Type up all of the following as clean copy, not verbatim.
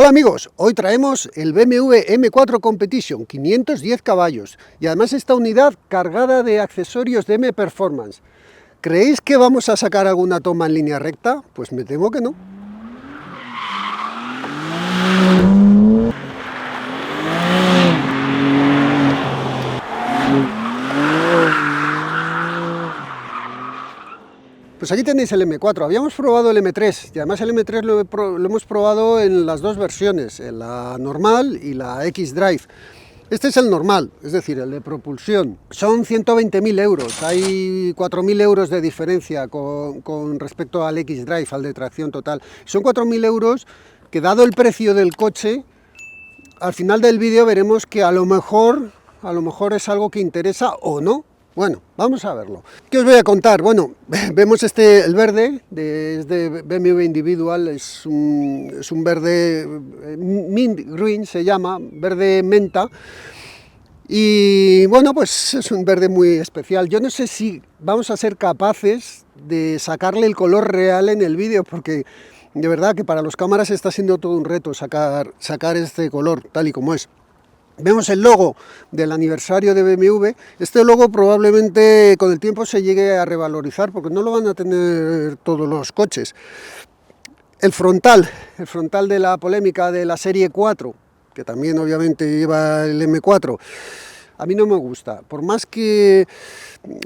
Hola amigos, hoy traemos el BMW M4 Competition, 510 caballos y además esta unidad cargada de accesorios de M Performance. ¿Creéis que vamos a sacar alguna toma en línea recta? Pues me temo que no. Pues aquí tenéis el M4, habíamos probado el M3 y además el M3 lo hemos probado en las dos versiones, en la normal y la X-Drive. Este es el normal, es decir, el de propulsión. Son 120.000 euros, hay 4.000 euros de diferencia con respecto al X-Drive, al de tracción total. Son 4.000 euros que, dado el precio del coche, al final del vídeo veremos que a lo mejor es algo que interesa o no. Bueno, vamos a verlo. ¿Qué os voy a contar? Bueno, vemos el verde, es de BMW Individual, es un verde mint green, se llama, verde menta. Y bueno, pues es un verde muy especial. Yo no sé si vamos a ser capaces de sacarle el color real en el vídeo, porque de verdad que para los cámaras está siendo todo un reto sacar este color tal y como es. Vemos el logo del aniversario de BMW. Este logo probablemente con el tiempo se llegue a revalorizar porque no lo van a tener todos los coches. El frontal de la polémica de la serie 4, que también obviamente lleva el M4, a mí no me gusta. Por más que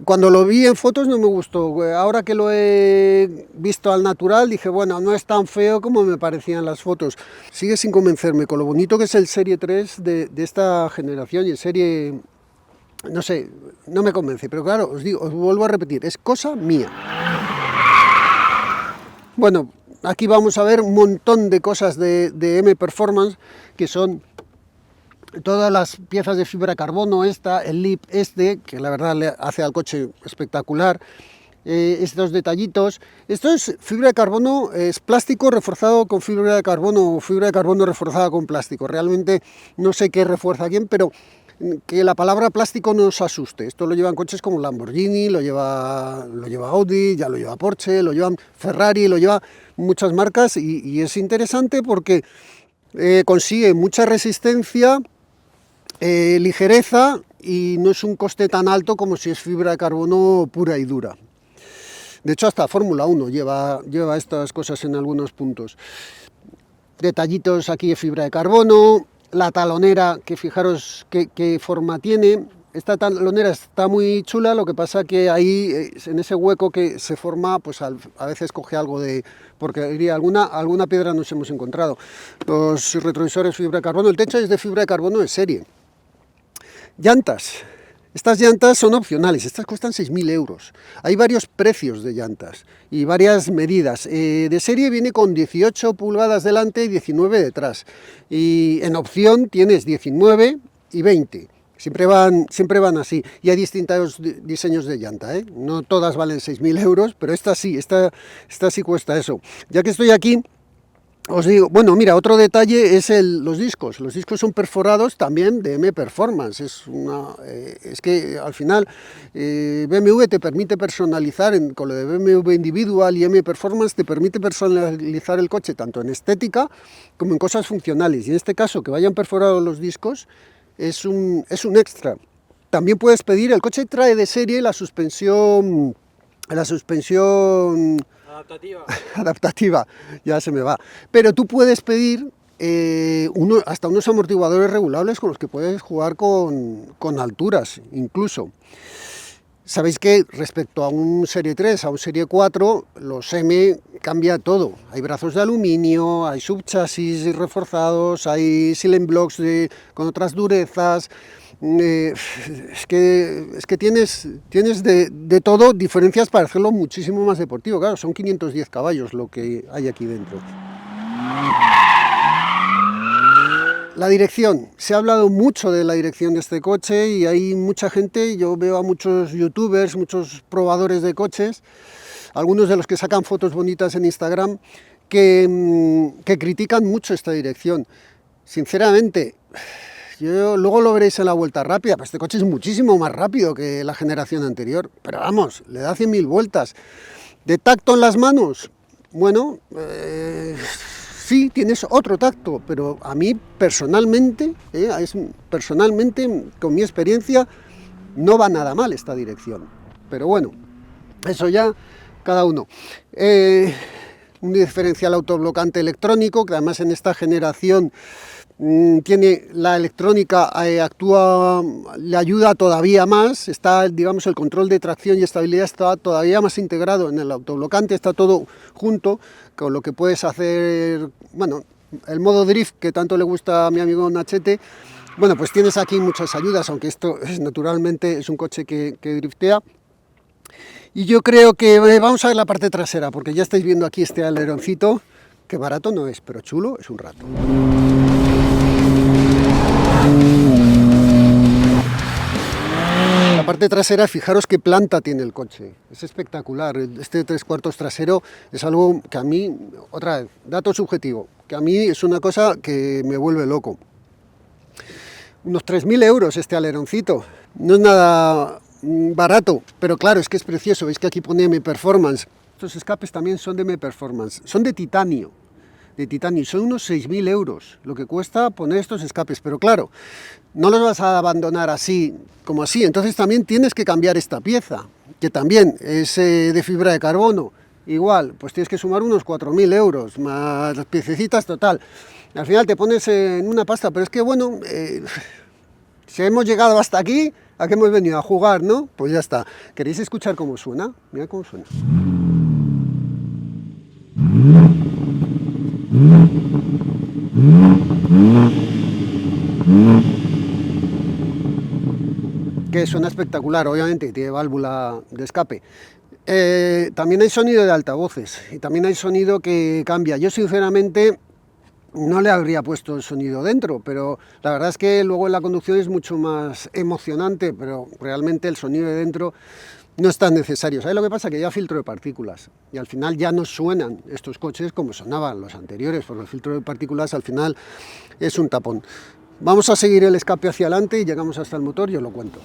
cuando lo vi en fotos no me gustó. Ahora que lo he visto al natural dije, bueno, no es tan feo como me parecían las fotos. Sigue sin convencerme con lo bonito que es el Serie 3 de esta generación y el Serie... no sé, no me convence, pero claro, os vuelvo a repetir, es cosa mía. Bueno, aquí vamos a ver un montón de cosas de M Performance, que son todas las piezas de fibra de carbono, el lip que la verdad le hace al coche espectacular, estos detallitos. Esto es fibra de carbono, es plástico reforzado con fibra de carbono o fibra de carbono reforzada con plástico. Realmente no sé qué refuerza quién, pero que la palabra plástico no os asuste. Esto lo llevan coches como Lamborghini, lo lleva Audi, ya lo lleva Porsche, lo llevan Ferrari, lo lleva muchas marcas y es interesante porque consigue mucha resistencia, ligereza y no es un coste tan alto como si es fibra de carbono pura y dura. De hecho, hasta Fórmula 1 lleva estas cosas en algunos puntos. Detallitos aquí de fibra de carbono, la talonera, que fijaros qué forma tiene. Esta talonera está muy chula, lo que pasa que ahí, en ese hueco que se forma, pues a veces coge algo de porquería, alguna piedra nos hemos encontrado. Los retrovisores fibra de carbono, el techo es de fibra de carbono de serie. Llantas. Estas llantas son opcionales, estas cuestan 6.000 euros. Hay varios precios de llantas y varias medidas. De serie viene con 18 pulgadas delante y 19 detrás. Y en opción tienes 19 y 20. Siempre van así. Y hay distintos diseños de llanta, ¿eh? No todas valen 6.000 euros, pero esta sí cuesta eso. Ya que estoy aquí, os digo, bueno, mira, otro detalle es los discos. Los discos son perforados también de M Performance. Es que al final BMW te permite personalizar, con lo de BMW Individual y M Performance te permite personalizar el coche tanto en estética como en cosas funcionales. Y en este caso, que vayan perforados los discos es un extra. También puedes pedir, el coche trae de serie la suspensión adaptativa, ya se me va. Pero tú puedes pedir hasta unos amortiguadores regulables con los que puedes jugar con alturas, incluso. Sabéis que respecto a un Serie 3, a un Serie 4, los M cambia todo. Hay brazos de aluminio, hay subchasis reforzados, hay silent blocks con otras durezas. Es que tienes de todo, diferencias para hacerlo muchísimo más deportivo. Claro, son 510 caballos lo que hay aquí dentro. La dirección, se ha hablado mucho de la dirección de este coche y hay mucha gente, yo veo a muchos youtubers, muchos probadores de coches, algunos de los que sacan fotos bonitas en Instagram, que critican mucho esta dirección. Sinceramente, luego lo veréis en la vuelta rápida, pero este coche es muchísimo más rápido que la generación anterior, pero vamos, le da 100.000 vueltas. ¿De tacto en las manos? Bueno, sí, tienes otro tacto, pero a mí personalmente, con mi experiencia, no va nada mal esta dirección. Pero bueno, eso ya cada uno. Un diferencial autoblocante electrónico, que además en esta generación tiene la electrónica, le ayuda todavía más, está, digamos, el control de tracción y estabilidad está todavía más integrado en el autoblocante, está todo junto, con lo que puedes hacer, bueno, el modo drift que tanto le gusta a mi amigo Nachete. Bueno, pues tienes aquí muchas ayudas, aunque esto naturalmente es un coche que driftea. Y yo creo que vamos a ver la parte trasera, porque ya estáis viendo aquí este aleroncito, que barato no es, pero chulo es un rato. La parte trasera, fijaros qué planta tiene el coche, es espectacular. Este 3/4 trasero es algo que a mí, otra vez, dato subjetivo, que a mí es una cosa que me vuelve loco. Unos 3.000 euros este aleroncito, no es nada barato, pero claro, es que es precioso. Veis que aquí pone M-Performance. Estos escapes también son de M-Performance, son de titanio, son unos 6.000 euros lo que cuesta poner estos escapes, pero claro, no los vas a abandonar así como así, entonces también tienes que cambiar esta pieza, que también es de fibra de carbono, igual, pues tienes que sumar unos 4.000 euros, más las piececitas, total, al final te pones en una pasta, pero es que bueno, si hemos llegado hasta aquí, ¿a qué hemos venido? A jugar, ¿no? Pues ya está. ¿Queréis escuchar cómo suena? Mira cómo suena. Que suena espectacular, obviamente, tiene válvula de escape. También hay sonido de altavoces y también hay sonido que cambia. Yo sinceramente no le habría puesto el sonido dentro, pero la verdad es que luego en la conducción es mucho más emocionante, pero realmente el sonido de dentro no es tan necesario. ¿Sabes lo que pasa? Que ya filtro de partículas y al final ya no suenan estos coches como sonaban los anteriores, porque el filtro de partículas al final es un tapón. Vamos a seguir el escape hacia adelante y llegamos hasta el motor y os lo cuento.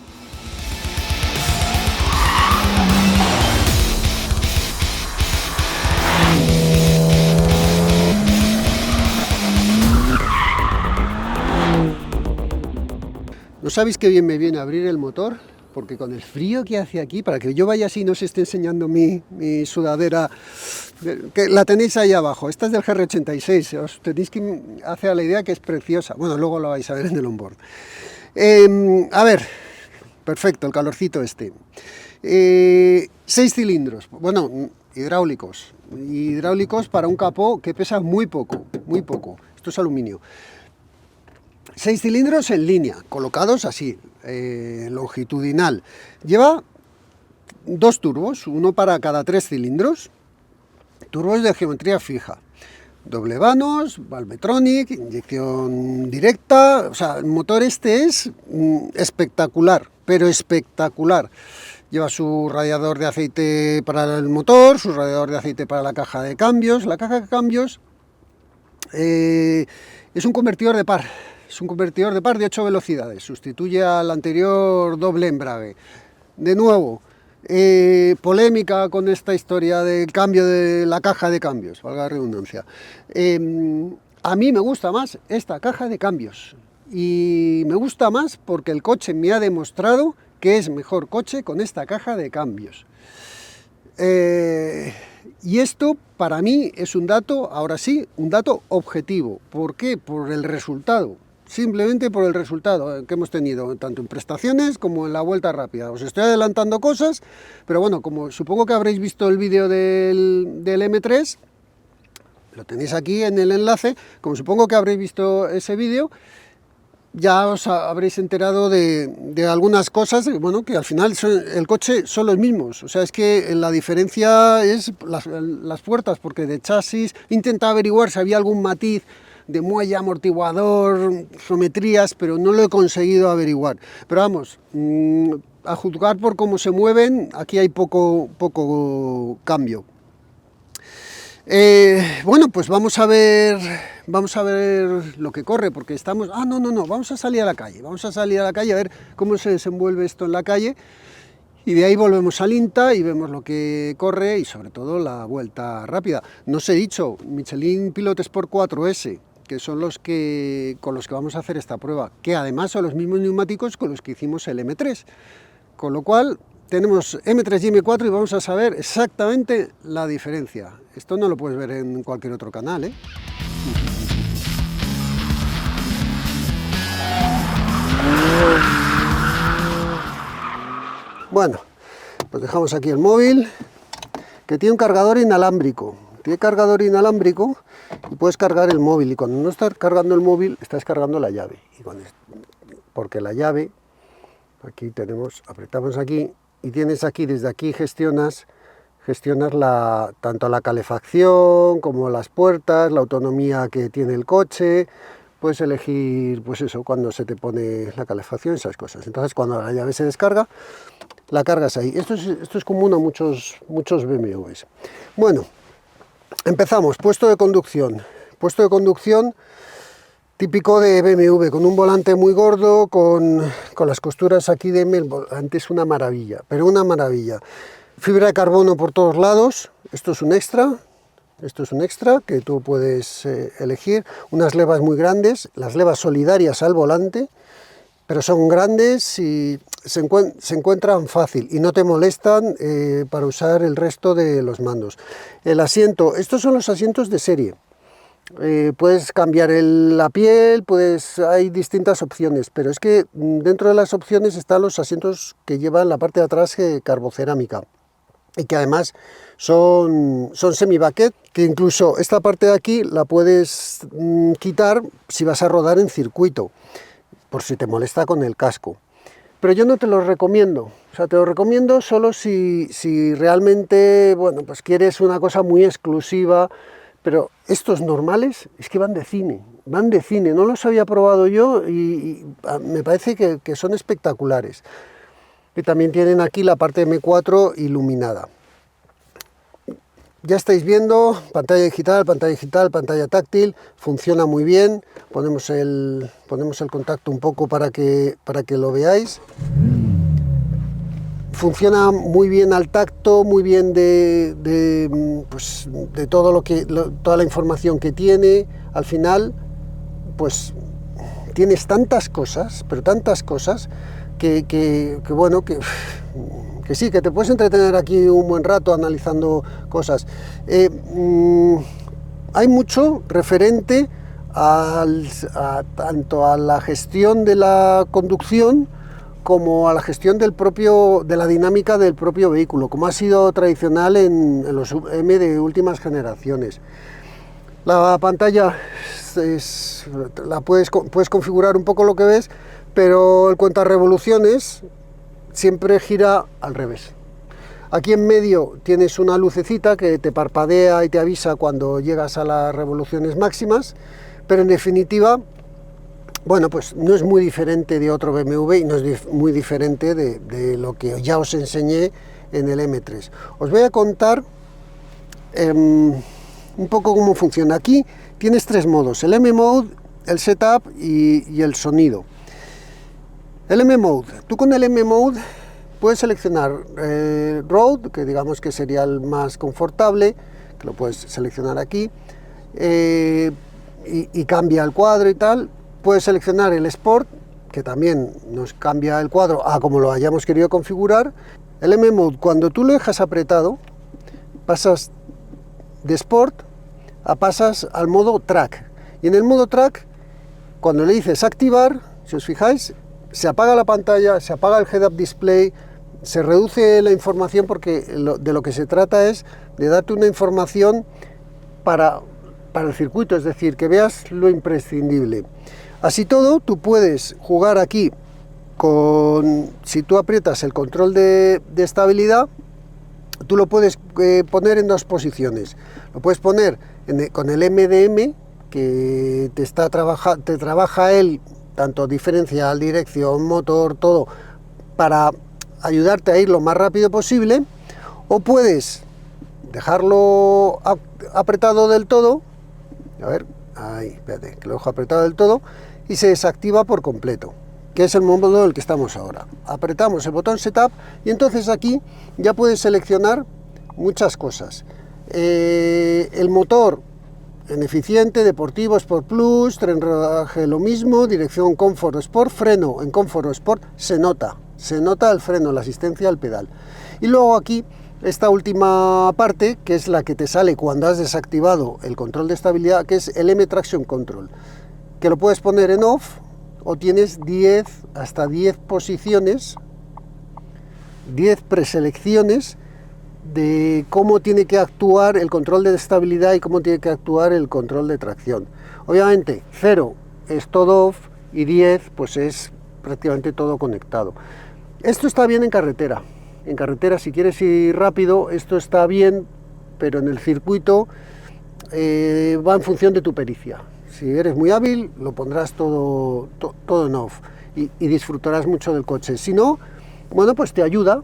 ¿No sabéis qué bien me viene abrir el motor? Porque con el frío que hace aquí, para que yo vaya así y no os esté enseñando mi sudadera, que la tenéis ahí abajo, esta es del GR86, os tenéis que hacer la idea que es preciosa, bueno, luego lo vais a ver en el onboard. A ver, perfecto, el calorcito este. 6 cilindros, bueno, hidráulicos para un capó que pesa muy poco, esto es aluminio. 6 cilindros en línea, colocados así, longitudinal. Lleva 2 turbos, uno para cada 3 cilindros, turbos de geometría fija, doble vanos, Valvetronic, inyección directa, o sea, el motor este es espectacular, pero espectacular. Lleva su radiador de aceite para el motor, su radiador de aceite para la caja de cambios. La caja de cambios es un convertidor de par. Es un convertidor de par de 8 velocidades, sustituye al anterior doble embrague. De nuevo, polémica con esta historia del cambio de la caja de cambios, valga la redundancia. A mí me gusta más esta caja de cambios y me gusta más porque el coche me ha demostrado que es mejor coche con esta caja de cambios. Y esto para mí es un dato, ahora sí, un dato objetivo. ¿Por qué? Por el resultado. Simplemente por el resultado que hemos tenido, tanto en prestaciones como en la vuelta rápida. Os estoy adelantando cosas, pero bueno, como supongo que habréis visto el vídeo del M3, lo tenéis aquí en el enlace, como supongo que habréis visto ese vídeo, ya os habréis enterado de algunas cosas, bueno, que al final el coche son los mismos. O sea, es que la diferencia es las puertas, porque de chasis intenta averiguar si había algún matiz de muelle, amortiguador, geometrías, pero no lo he conseguido averiguar. Pero vamos, a juzgar por cómo se mueven, aquí hay poco cambio. Bueno, pues vamos a ver lo que corre, porque estamos... no, vamos a salir a la calle, a ver cómo se desenvuelve esto en la calle. Y de ahí volvemos al INTA y vemos lo que corre y sobre todo la vuelta rápida. No os he dicho, Michelin Pilot Sport 4S, que son con los que vamos a hacer esta prueba, que además son los mismos neumáticos con los que hicimos el M3. Con lo cual tenemos M3 y M4 y vamos a saber exactamente la diferencia. Esto no lo puedes ver en cualquier otro canal, ¿eh? Bueno, pues dejamos aquí el móvil, que tiene un cargador inalámbrico. Tiene cargador inalámbrico y puedes cargar el móvil. Y cuando no estás cargando el móvil, estás cargando la llave. Porque la llave, aquí tenemos, apretamos aquí, y tienes aquí, desde aquí gestionas tanto la calefacción como las puertas, la autonomía que tiene el coche. Puedes elegir, pues eso, cuando se te pone la calefacción, esas cosas. Entonces, cuando la llave se descarga, la cargas ahí. Esto es común a muchos BMWs. Bueno, empezamos. Puesto de conducción. Puesto de conducción típico de BMW, con un volante muy gordo, con las costuras aquí de el volante es una maravilla, pero una maravilla. Fibra de carbono por todos lados. Esto es un extra. Esto es un extra que tú puedes elegir. Unas levas muy grandes, las levas solidarias al volante, pero son grandes y se encuentran fácil y no te molestan para usar el resto de los mandos. El asiento, estos son los asientos de serie. Puedes cambiar la piel, hay distintas opciones, pero es que dentro de las opciones están los asientos que llevan la parte de atrás carbocerámica. Y que además son semi-bucket, que incluso esta parte de aquí la puedes quitar si vas a rodar en circuito, por si te molesta con el casco. Pero yo no te lo recomiendo, o sea, te lo recomiendo solo si realmente, bueno, pues quieres una cosa muy exclusiva, pero estos normales es que van de cine, no los había probado yo y me parece que son espectaculares. Y también tienen aquí la parte M4 iluminada. Ya estáis viendo, pantalla digital, pantalla táctil, funciona muy bien. Ponemos el contacto un poco para que lo veáis. Funciona muy bien al tacto, muy bien de todo toda la información que tiene. Al final, pues tienes tantas cosas, pero tantas cosas, que bueno, que sí, que te puedes entretener aquí un buen rato analizando cosas. Hay mucho referente tanto a la gestión de la conducción como a la gestión de la dinámica del propio vehículo, como ha sido tradicional en los M de últimas generaciones. La pantalla puedes configurar un poco lo que ves, pero el cuentarevoluciones siempre gira al revés. Aquí en medio tienes una lucecita que te parpadea y te avisa cuando llegas a las revoluciones máximas, pero en definitiva, bueno, pues no es muy diferente de otro BMW y no es muy diferente de lo que ya os enseñé en el M3. Os voy a contar un poco cómo funciona. Aquí tienes tres modos: el M-Mode, el Setup y el sonido. El M-Mode, tú con el M-Mode puedes seleccionar Road, que digamos que sería el más confortable, que lo puedes seleccionar aquí, y cambia el cuadro y tal. Puedes seleccionar el Sport, que también nos cambia el cuadro a como lo hayamos querido configurar. El M-Mode, cuando tú lo dejas apretado, pasas de Sport pasas al modo Track. Y en el modo Track, cuando le dices activar, si os fijáis, se apaga la pantalla, se apaga el head-up display, se reduce la información, porque de lo que se trata es de darte una información para el circuito, es decir, que veas lo imprescindible. Así todo, tú puedes jugar aquí si tú aprietas el control de estabilidad, tú lo puedes poner en dos posiciones. Lo puedes poner con el MDM, que te trabaja él, tanto diferencial, dirección, motor, todo, para ayudarte a ir lo más rápido posible, o puedes dejarlo apretado del todo, a ver, ahí, espérate, que lo dejo apretado del todo, y se desactiva por completo. que es el modo en el que estamos ahora. Apretamos el botón Setup y entonces aquí ya puedes seleccionar muchas cosas. El motor en eficiente, deportivo, Sport Plus, tren rodaje lo mismo, dirección Comfort Sport, freno en Comfort Sport, se nota el freno, la asistencia al pedal. Y luego aquí esta última parte, que es la que te sale cuando has desactivado el control de estabilidad, que es el M-Traction Control, que lo puedes poner en off o tienes hasta 10 posiciones, 10 preselecciones de cómo tiene que actuar el control de estabilidad y cómo tiene que actuar el control de tracción. Obviamente 0 es todo off y 10 pues es prácticamente todo conectado. Esto está bien en carretera. En carretera, si quieres ir rápido, esto está bien, pero en el circuito va en función de tu pericia. Si eres muy hábil, lo pondrás todo en off y disfrutarás mucho del coche. Si no, bueno, pues te ayuda,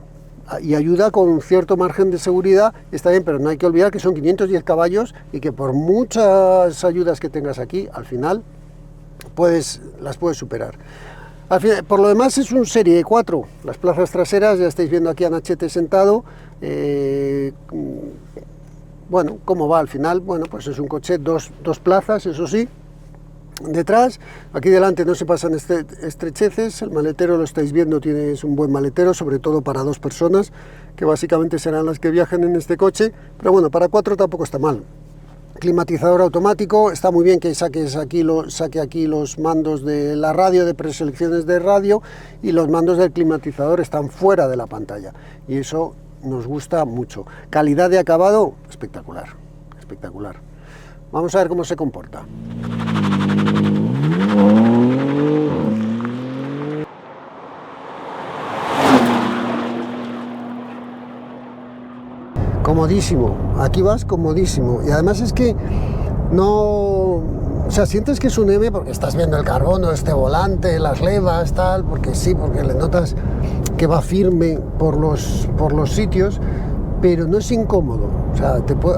y ayuda con cierto margen de seguridad, está bien, pero no hay que olvidar que son 510 caballos y que por muchas ayudas que tengas aquí, al final las puedes superar. Por lo demás es un Serie 4, las plazas traseras, ya estáis viendo aquí a Nachete sentado, bueno, cómo va al final, bueno, pues es un coche, dos plazas, eso sí, detrás, aquí delante no se pasan estrecheces, el maletero lo estáis viendo, es un buen maletero, sobre todo para 2 personas, que básicamente serán las que viajen en este coche, pero bueno, para 4 tampoco está mal. Climatizador automático, está muy bien que saque aquí los mandos de la radio, de preselecciones de radio, y los mandos del climatizador están fuera de la pantalla, y eso nos gusta mucho. Calidad de acabado, espectacular, espectacular. Vamos a ver cómo se comporta. Comodísimo, aquí vas comodísimo, y además es que no, o sea, sientes que es un M porque estás viendo el carbono, este volante, las levas, tal, porque sí, porque le notas que va firme por los sitios, pero no es incómodo. O sea,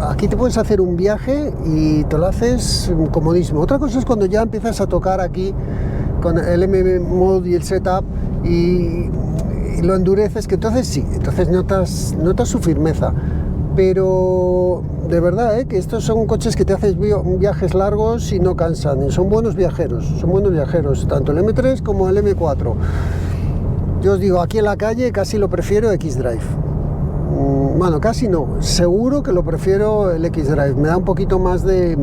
aquí te puedes hacer un viaje y te lo haces comodísimo. Otra cosa es cuando ya empiezas a tocar aquí con el M-Mode y el Setup y lo endureces, que entonces sí, entonces notas su firmeza. Pero de verdad, que estos son coches que te haces viajes largos y no cansan, y son buenos viajeros, tanto el M3 como el M4. Yo os digo, aquí en la calle casi lo prefiero X-Drive. Bueno, casi no, seguro que lo prefiero el X-Drive, me da un poquito más de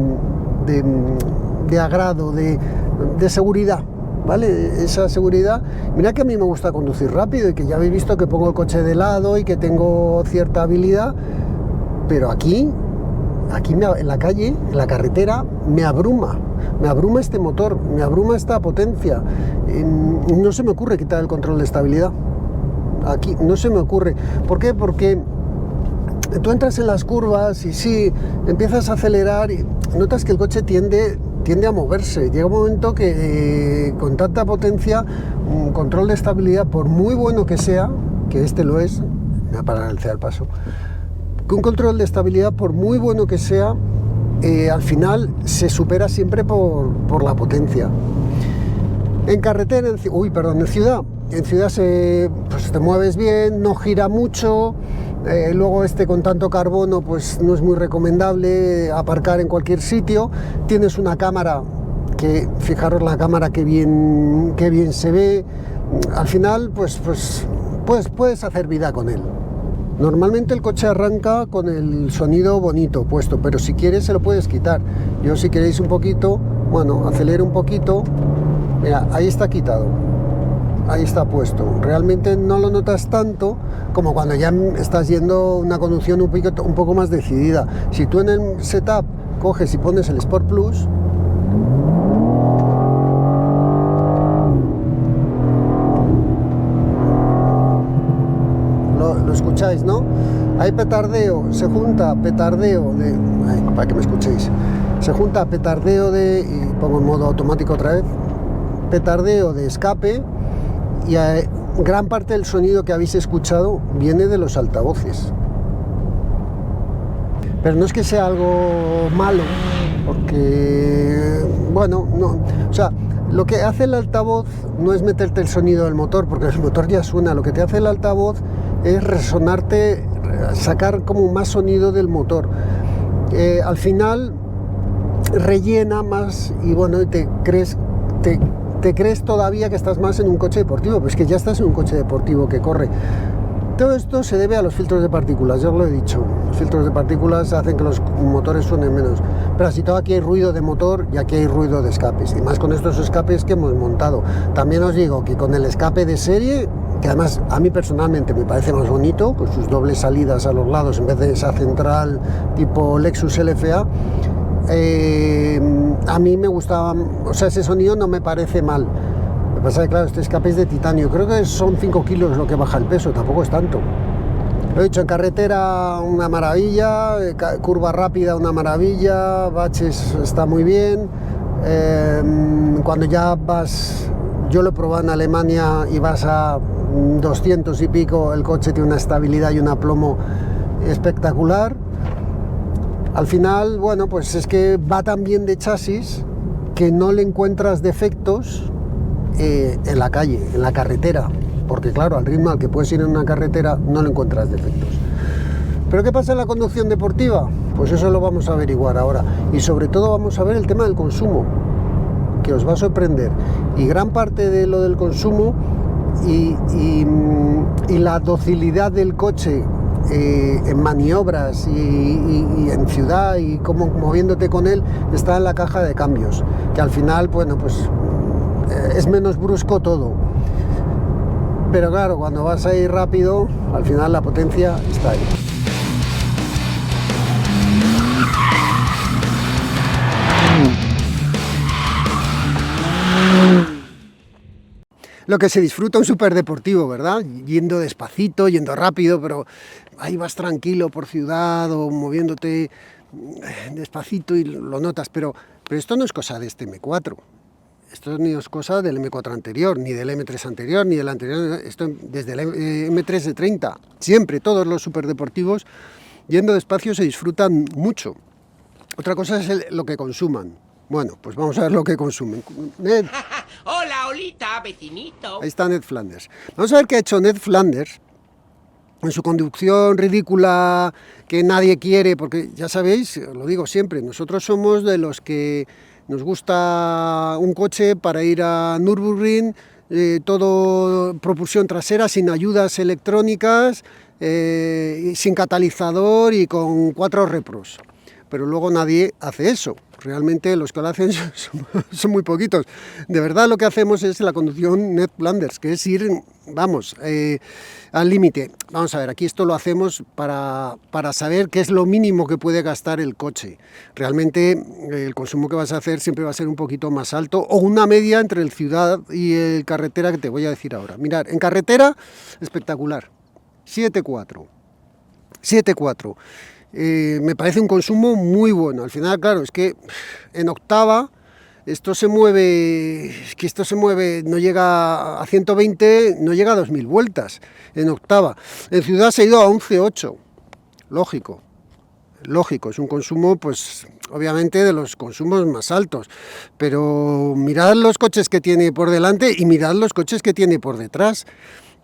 agrado, de seguridad, ¿vale? Esa seguridad. Mira que a mí me gusta conducir rápido y que ya habéis visto que pongo el coche de lado y que tengo cierta habilidad, pero aquí en la calle, en la carretera, me abruma este motor, me abruma esta potencia. No se me ocurre quitar el control de estabilidad. Aquí no se me ocurre. ¿Por qué? Porque tú entras en las curvas y sí, empiezas a acelerar y notas que el coche tiende a moverse. Llega un momento que con tanta potencia, un control de estabilidad, por muy bueno que sea, que este lo es, me voy a parar el C al paso, que un control de estabilidad, por muy bueno que sea, al final se supera siempre por la potencia. En carretera, en ciudad pues te mueves bien, no gira mucho, luego con tanto carbono pues no es muy recomendable aparcar en cualquier sitio. Tienes una cámara que, fijaros la cámara que bien se ve, al final pues puedes hacer vida con él. Normalmente el coche arranca con el sonido bonito puesto, pero si quieres se lo puedes quitar. Yo, si queréis un poquito, bueno, acelero un poquito, mira, ahí está quitado, ahí está puesto. Realmente no lo notas tanto como cuando ya estás yendo una conducción un poco más decidida. Si tú en el Setup coges y pones el Sport Plus, lo escucháis, ¿no? Hay petardeo, se junta petardeo de... para que me escuchéis. Se junta petardeo y pongo en modo automático otra vez, petardeo de escape, y gran parte del sonido que habéis escuchado viene de los altavoces. Pero no es que sea algo malo, porque, bueno, no, o sea, Lo que hace el altavoz no es meterte el sonido del motor, porque el motor ya suena. Lo que te hace el altavoz es resonarte, sacar como más sonido del motor. Al final rellena más y bueno, te crees todavía que estás más en un coche deportivo, pues que ya estás en un coche deportivo que corre. Todo esto se debe a los filtros de partículas, ya os lo he dicho. Los filtros de partículas hacen que los motores suenen menos. Pero así todo, aquí hay ruido de motor y aquí hay ruido de escapes. Y más con estos escapes que hemos montado. También os digo que con el escape de serie, que además a mí personalmente me parece más bonito, con sus dobles salidas a los lados en vez de esa central tipo Lexus LFA, a mí me gustaba, o sea, ese sonido no me parece mal. Lo que pasa es que, claro, este escape es de titanio, creo que son 5 kilos lo que baja el peso, tampoco es tanto. Lo he dicho, en carretera una maravilla, curva rápida una maravilla, baches está muy bien. Cuando ya vas, yo lo he probado en Alemania y vas a 200 y pico, el coche tiene una estabilidad y un aplomo espectacular. Al final, bueno, pues es que va tan bien de chasis que no le encuentras defectos en la calle, en la carretera, porque claro, al ritmo al que puedes ir en una carretera no le encuentras defectos. ¿Pero qué pasa en la conducción deportiva? Pues eso lo vamos a averiguar ahora, y sobre todo vamos a ver el tema del consumo, que os va a sorprender, y gran parte de lo del consumo y la docilidad del coche en maniobras y en ciudad y cómo moviéndote con él está en la caja de cambios, que al final, bueno, pues es menos brusco todo, pero claro, cuando vas a ir rápido, al final la potencia está ahí. Lo que se disfruta un superdeportivo, ¿verdad? Yendo despacito, yendo rápido, pero ahí vas tranquilo por ciudad o moviéndote despacito y lo notas, pero esto no es cosa de este M4. Esto ni es cosa del M4 anterior, ni del M3 anterior, ni del anterior, esto desde el M3 de 30. Siempre, todos los superdeportivos, yendo despacio se disfrutan mucho. Otra cosa es lo que consuman. Bueno, pues vamos a ver lo que consumen. Ned. Hola, Olita, vecinito. Ahí está Ned Flanders. Vamos a ver qué ha hecho Ned Flanders en su conducción ridícula que nadie quiere, porque ya sabéis, lo digo siempre, nosotros somos de los que nos gusta un coche para ir a Nürburgring, todo propulsión trasera, sin ayudas electrónicas, sin catalizador y con 4 repros. Pero luego nadie hace eso. Realmente los que lo hacen son muy poquitos. De verdad lo que hacemos es la conducción Ned Flanders, que es ir, vamos, al límite. Vamos a ver, aquí esto lo hacemos para saber qué es lo mínimo que puede gastar el coche. Realmente el consumo que vas a hacer siempre va a ser un poquito más alto, o una media entre el ciudad y el carretera, que te voy a decir ahora. Mirad, en carretera, espectacular, 7,4. 7,4. Me parece un consumo muy bueno. Al final, claro, es que en octava esto se mueve, no llega a 120, no llega a 2000 vueltas en octava. En ciudad se ha ido a 11,8. Lógico, es un consumo, pues obviamente de los consumos más altos, pero mirad los coches que tiene por delante y mirad los coches que tiene por detrás.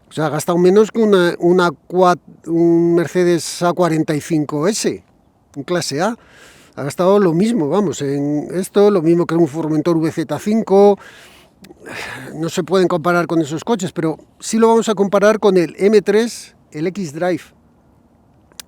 O sea, ha gastado menos que un Mercedes A45S, un clase A. Ha gastado lo mismo, vamos, en esto, lo mismo que un Formentor VZ5. No se pueden comparar con esos coches, pero sí lo vamos a comparar con el M3, el X-Drive.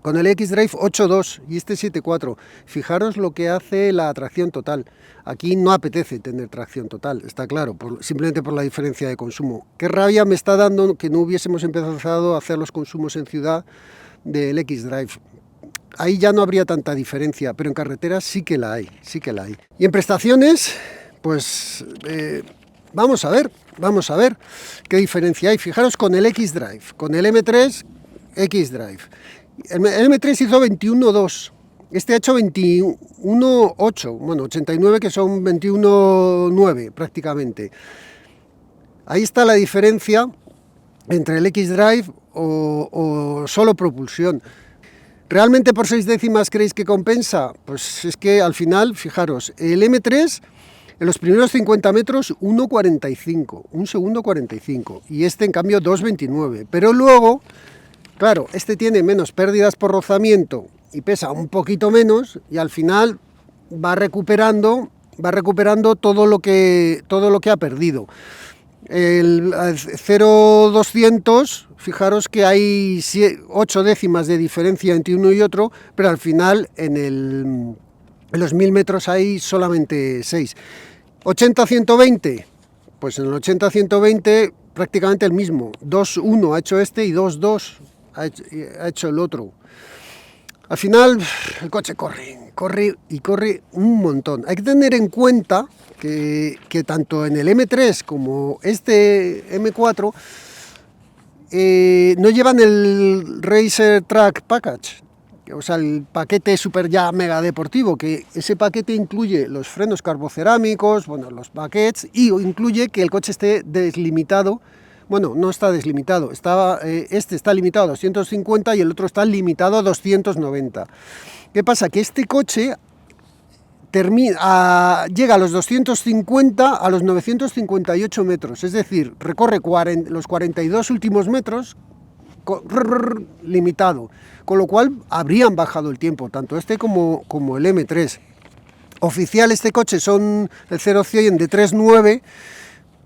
Con el X-Drive 8.2 y este 7.4. Fijaros lo que hace la tracción total. Aquí no apetece tener tracción total, está claro, simplemente por la diferencia de consumo. Qué rabia me está dando que no hubiésemos empezado a hacer los consumos en ciudad del X-Drive. Ahí ya no habría tanta diferencia, pero en carretera sí que la hay, Y en prestaciones, pues vamos a ver qué diferencia hay. Fijaros con el X-Drive, con el M3 X-Drive. El M3 hizo 21.2, este ha hecho 21.8, bueno, 89 que son 21.9 prácticamente. Ahí está la diferencia entre el X-Drive o solo propulsión. ¿Realmente por 6 décimas creéis que compensa? Pues es que al final, fijaros, el M3 En los primeros 50 metros 1,45, 1 segundo 45, y este en cambio 2,29. Pero luego, claro, este tiene menos pérdidas por rozamiento y pesa un poquito menos, y al final va recuperando todo lo que ha perdido. El 0,200, fijaros que hay 8 décimas de diferencia entre uno y otro, pero al final en los 1000 metros hay solamente 6. 80-120, pues en el 80-120 prácticamente el mismo. 2,1 ha hecho este y 2,2 ha hecho el otro. Al final el coche corre un montón. Hay que tener en cuenta que tanto en el M3 como este M4 no llevan el Racer Track Package, o sea, el paquete super ya mega deportivo, que ese paquete incluye los frenos carbocerámicos, bueno, los baquets, y incluye que el coche esté deslimitado. Bueno, no está deslimitado, este está limitado a 250 y el otro está limitado a 290. ¿Qué pasa? Que este coche llega a los 250 a los 958 metros, es decir, recorre los 42 últimos metros limitado, con lo cual habrían bajado el tiempo, tanto este como el M3. Oficial este coche son el 0-100 de 3,9,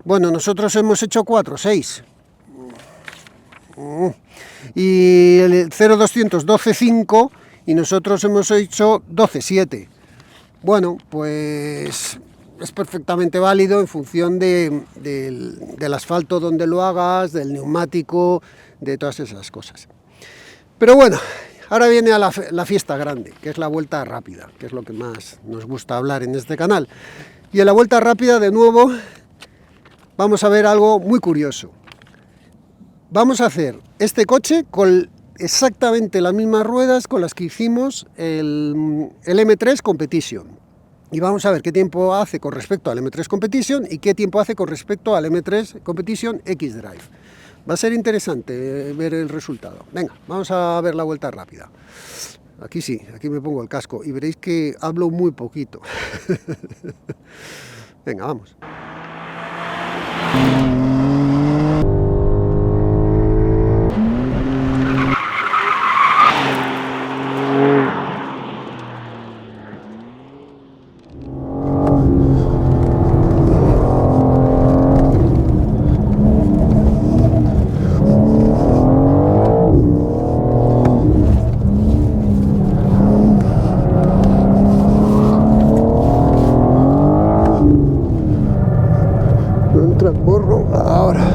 bueno, nosotros hemos hecho 4,6. Y el 0-200 12,5 y nosotros hemos hecho 12,7. Bueno, pues es perfectamente válido en función del asfalto donde lo hagas, del neumático, de todas esas cosas. Pero bueno, ahora viene a la fiesta grande, que es la vuelta rápida, que es lo que más nos gusta hablar en este canal. Y en la vuelta rápida, de nuevo, vamos a ver algo muy curioso. Vamos a hacer este coche con exactamente las mismas ruedas con las que hicimos el M3 Competition. Y vamos a ver qué tiempo hace con respecto al M3 Competition y qué tiempo hace con respecto al M3 Competition X-Drive. Va a ser interesante ver el resultado. Venga, vamos a ver la vuelta rápida. Aquí sí, aquí me pongo el casco y veréis que hablo muy poquito. Venga, vamos. Transborro ahora.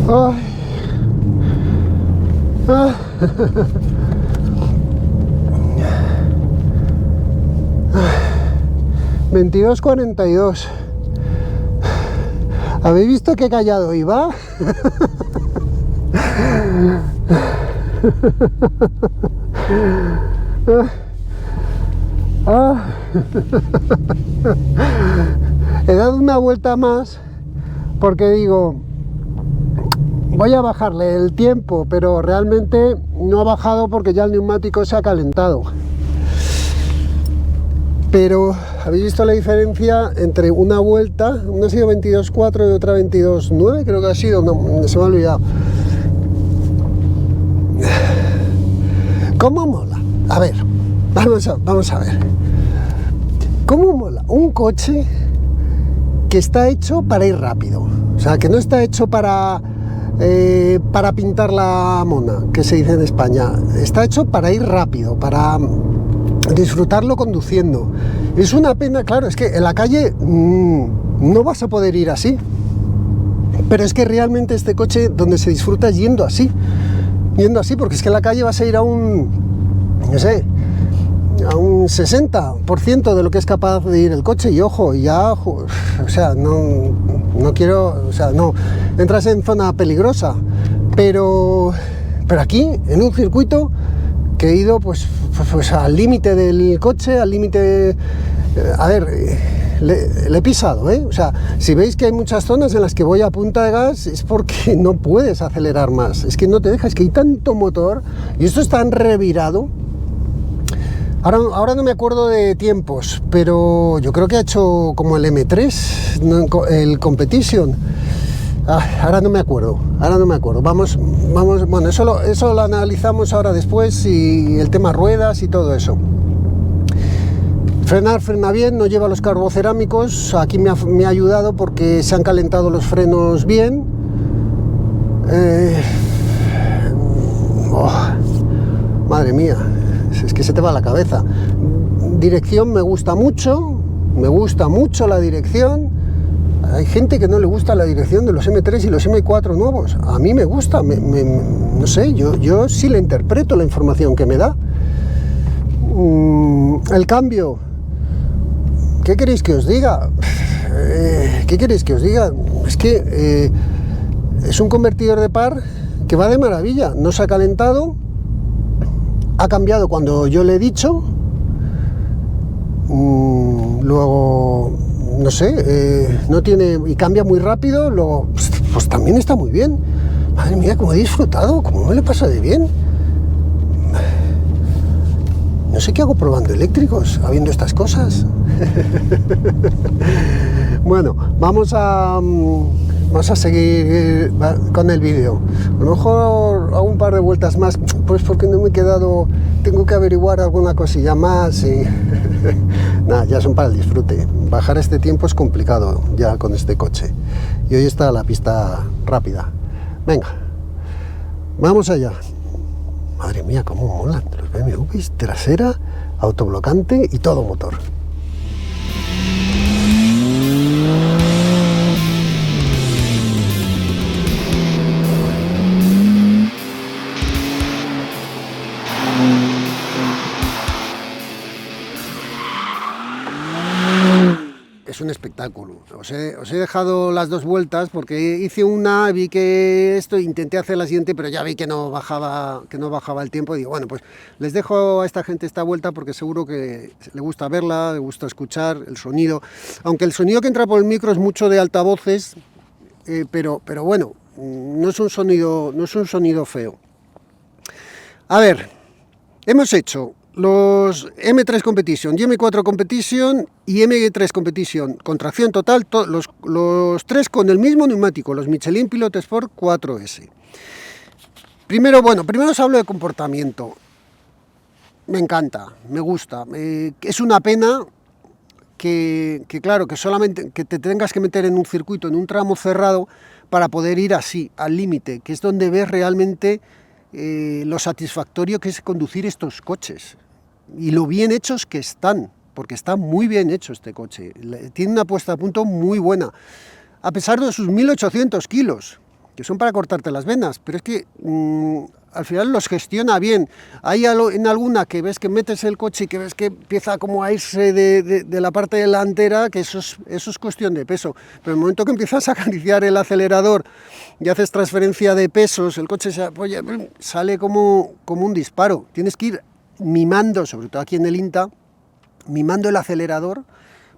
Ay. Ah. 22:42. ¿Habéis visto qué callado iba? He dado una vuelta más porque digo, voy a bajarle el tiempo, pero realmente no ha bajado porque ya el neumático se ha calentado. Pero habéis visto la diferencia entre una vuelta, una ha sido 22.4 y otra 22.9, creo que ha sido, no, se me ha olvidado. ¿Cómo mola? A ver, vamos a ver. ¿Cómo mola un coche que está hecho para ir rápido? O sea, que no está hecho para pintar la mona, que se dice en España. Está hecho para ir rápido, para disfrutarlo conduciendo. Es una pena, claro, es que en la calle no vas a poder ir así, pero es que realmente este coche donde se disfruta es yendo así, porque es que en la calle vas a ir a un, no sé, a un 60% de lo que es capaz de ir el coche. Y ojo, ya, o sea, no quiero, o sea, no entras en zona peligrosa, pero aquí en un circuito que he ido pues al límite del coche, al límite, a ver, le he pisado, o sea, si veis que hay muchas zonas en las que voy a punta de gas es porque no puedes acelerar más, es que no te deja, es que hay tanto motor y esto está tan revirado. Ahora no me acuerdo de tiempos, pero yo creo que ha hecho como el M3, el Competition. Ahora no me acuerdo. Vamos, bueno, eso lo analizamos ahora después, y el tema ruedas y todo eso. Frena bien, no lleva los carbocerámicos. Aquí me ha ayudado porque se han calentado los frenos bien. Madre mía, es que se te va la cabeza. Dirección me gusta mucho la dirección. Hay gente que no le gusta la dirección de los M3 y los M4 nuevos. A mí me gusta, no sé, yo sí le interpreto la información que me da. El cambio, ¿qué queréis que os diga? Es que es un convertidor de par que va de maravilla, no se ha calentado, ha cambiado cuando yo le he dicho, luego no sé, no tiene, y cambia muy rápido, luego pues también está muy bien. Madre mía, cómo he disfrutado, cómo me le pasa de bien. No sé qué hago probando eléctricos, habiendo estas cosas. Bueno, vamos a seguir con el vídeo. A lo mejor hago un par de vueltas más, pues porque no me he quedado, tengo que averiguar alguna cosilla más y nada, ya son para el disfrute. Bajar este tiempo es complicado ya con este coche, y hoy está la pista rápida. Venga, vamos allá. Madre mía, cómo molan los BMWs, trasera, autoblocante y todo motor. Es un espectáculo. Os he dejado las dos vueltas porque hice una, vi que esto, intenté hacer la siguiente, pero ya vi que no bajaba el tiempo, y digo, bueno, pues les dejo a esta gente esta vuelta porque seguro que le gusta verla, le gusta escuchar el sonido, aunque el sonido que entra por el micro es mucho de altavoces, pero bueno, no es un sonido feo. A ver, hemos hecho los M3 Competition, M4 Competition y M3 Competition con tracción total, los tres con el mismo neumático, los Michelin Pilot Sport 4S. Primero os hablo de comportamiento. Me encanta, me gusta. Es una pena que claro, que solamente que te tengas que meter en un circuito, en un tramo cerrado, para poder ir así, al límite, que es donde ves realmente lo satisfactorio que es conducir estos coches. Y lo bien hechos que están, porque está muy bien hecho este coche. Tiene una puesta a punto muy buena, a pesar de sus 1800 kilos. que son para cortarte las venas, pero es que al final los gestiona bien. Hay en alguna que ves que metes el coche y que ves que empieza como a irse de la parte delantera, que eso es cuestión de peso, pero en el momento que empiezas a acariciar el acelerador y haces transferencia de pesos, el coche se apoya, sale como un disparo. Tienes que ir mimando, sobre todo aquí en el INTA, mimando el acelerador.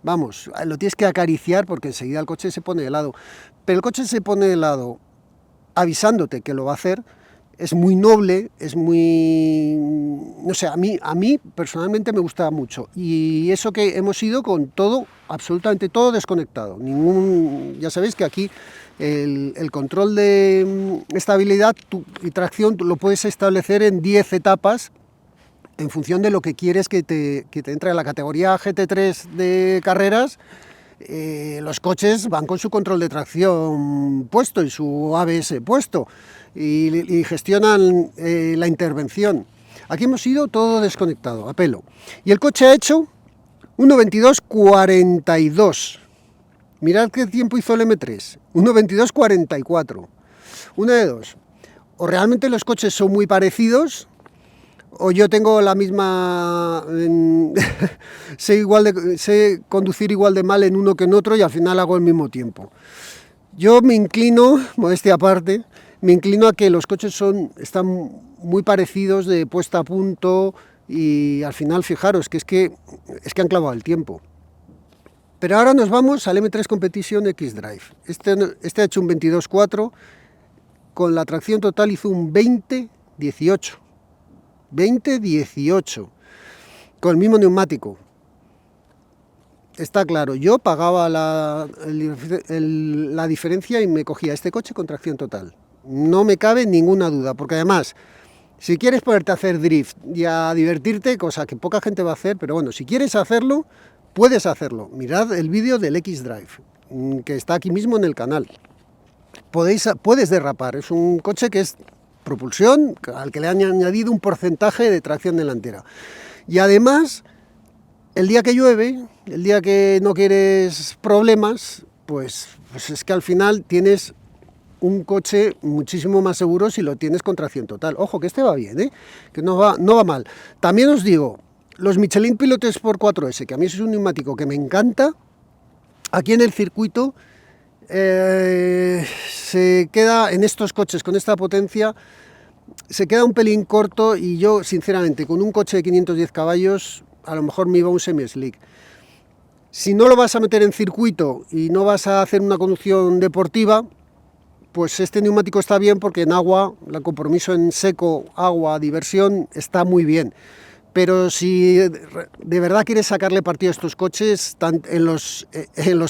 Vamos, lo tienes que acariciar porque enseguida el coche se pone de lado. Pero el coche se pone de lado avisándote que lo va a hacer. Es muy noble, es muy... no sé, a mí personalmente me gusta mucho. Y eso que hemos ido con todo, absolutamente todo desconectado. Ya sabéis que aquí el control de estabilidad y tracción lo puedes establecer en 10 etapas en función de lo que quieres que te entre a la categoría GT3 de carreras. Los coches van con su control de tracción puesto y su ABS puesto y gestionan la intervención. Aquí hemos ido todo desconectado, a pelo. Y el coche ha hecho 1:22:42. Mirad qué tiempo hizo el M3, 1:22:44. Una de dos. O realmente los coches son muy parecidos, o yo tengo la misma... sé conducir igual de mal en uno que en otro y al final hago el mismo tiempo. Yo me inclino, modestia aparte, me inclino a que los coches están muy parecidos de puesta a punto y al final, fijaros, que es que han clavado el tiempo. Pero ahora nos vamos al M3 Competition X-Drive. Este ha hecho un 22:4, con la tracción total hizo un 20:18. 20:18, con el mismo neumático. Está claro, yo pagaba la diferencia y me cogía este coche con tracción total. No me cabe ninguna duda, porque además, si quieres ponerte a hacer drift y a divertirte, cosa que poca gente va a hacer, pero bueno, si quieres hacerlo, puedes hacerlo. Mirad el vídeo del X-Drive, que está aquí mismo en el canal. Puedes derrapar, es un coche que es propulsión, al que le han añadido un porcentaje de tracción delantera. Y además, el día que llueve, el día que no quieres problemas, pues es que al final tienes un coche muchísimo más seguro si lo tienes con tracción total. Ojo, que este va bien, que no va mal. También os digo, los Michelin Pilot Sport 4S, que a mí es un neumático que me encanta, aquí en el circuito se queda, en estos coches con esta potencia, se queda un pelín corto y yo, sinceramente, con un coche de 510 caballos, a lo mejor me iba un semi-slick. Si no lo vas a meter en circuito y no vas a hacer una conducción deportiva, pues este neumático está bien porque en agua, el compromiso en seco, agua, diversión, está muy bien. Pero si de verdad quieres sacarle partido a estos coches, en los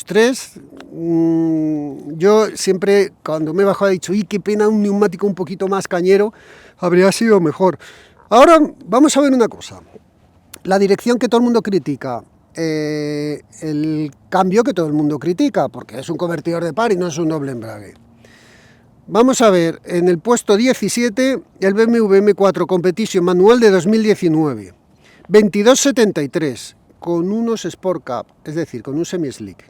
tres, yo siempre cuando me he bajado he dicho, ¡y qué pena un neumático un poquito más cañero! Habría sido mejor. Ahora vamos a ver una cosa. La dirección que todo el mundo critica, el cambio que todo el mundo critica, porque es un convertidor de par y no es un doble embrague. Vamos a ver, en el puesto 17, el BMW M4 Competition manual de 2019, 22:73, con unos Sport Cup, es decir, con un semi-slick,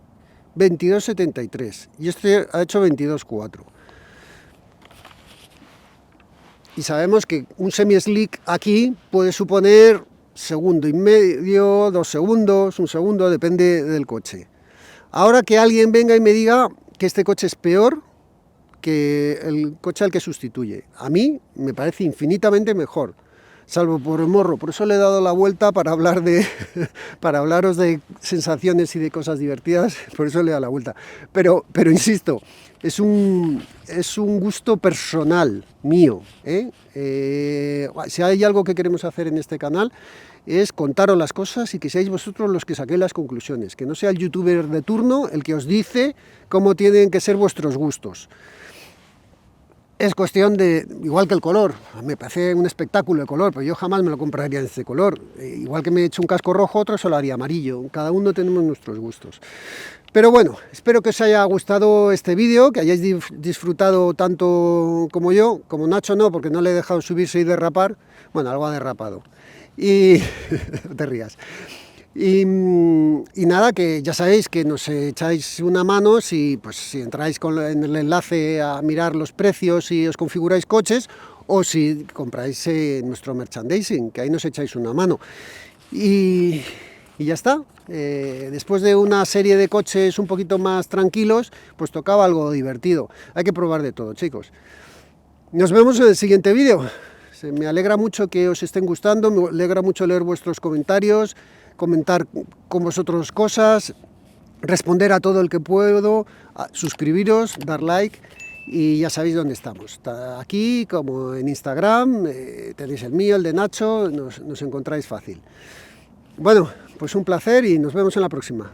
22:73, y este ha hecho 22:4. Y sabemos que un semi-slick aquí puede suponer segundo y medio, 2 segundos, 1 segundo, depende del coche. Ahora que alguien venga y me diga que este coche es peor que el coche al que sustituye. A mí me parece infinitamente mejor, salvo por el morro. Por eso le he dado la vuelta para hablaros de sensaciones y de cosas divertidas, por eso le he dado la vuelta. Pero insisto, es un gusto personal mío, si hay algo que queremos hacer en este canal es contaros las cosas y que seáis vosotros los que saquéis las conclusiones, que no sea el youtuber de turno el que os dice cómo tienen que ser vuestros gustos. Es cuestión de, igual que el color, me parece un espectáculo el color, pero yo jamás me lo compraría en este color. Igual que me he hecho un casco rojo, otro se lo haría amarillo. Cada uno tenemos nuestros gustos. Pero bueno, espero que os haya gustado este vídeo, que hayáis disfrutado tanto como yo, como Nacho no, porque no le he dejado subirse y derrapar. Bueno, algo ha derrapado. Y te rías. Y nada, que ya sabéis que nos echáis una mano si entráis en el enlace a mirar los precios y os configuráis coches, o si compráis nuestro merchandising, que ahí nos echáis una mano. Y ya está. Después de una serie de coches un poquito más tranquilos, pues tocaba algo divertido. Hay que probar de todo, chicos. Nos vemos en el siguiente vídeo. Me alegra mucho que os estén gustando, me alegra mucho leer vuestros comentarios, comentar con vosotros cosas, responder a todo el que puedo, suscribiros, dar like, y ya sabéis dónde estamos. Aquí, como en Instagram, tenéis el mío, el de Nacho, nos encontráis fácil. Bueno, pues un placer y nos vemos en la próxima.